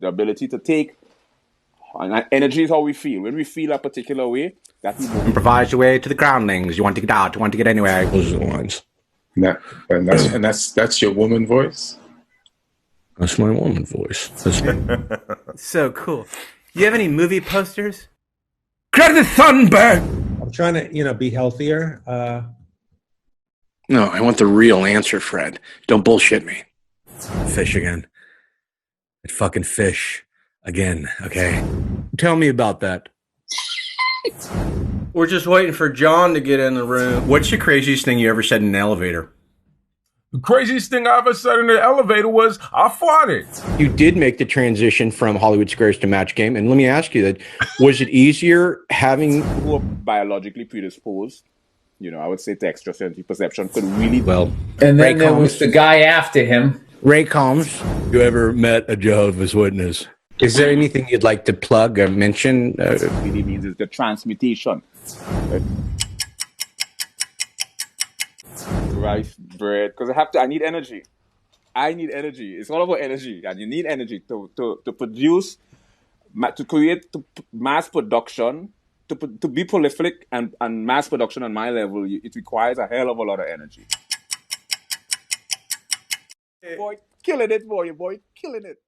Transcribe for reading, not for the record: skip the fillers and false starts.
The ability to take, and energy is how we feel. When we feel a particular way, that improvise your way to the groundlings. You want to get out, you want to get anywhere. Those are the lines. And that's your woman voice? That's my woman voice. So cool. Do you have any movie posters? Greta Thunberg! I'm trying to, be healthier. No, I want the real answer, Fred. Don't bullshit me. Fish again. That fucking fish again, okay? Tell me about that. We're just waiting for John to get in the room. What's the craziest thing you ever said in an elevator? The craziest thing I ever said in the elevator was, I farted. You did make the transition from Hollywood Squares to Match Game, and let me ask you that, was it easier having... who are biologically predisposed, I would say to extrasensory perception could really... Well, and then there was the guy after him. Ray Combs. You ever met a Jehovah's Witness? Is there anything you'd like to plug or mention? It really means is the transmutation. Rice, bread, because I need energy. I need energy. It's all about energy, and you need energy to produce, to create mass production, to be prolific and mass production on my level. It requires a hell of a lot of energy. Boy, killing it, boy, killing it.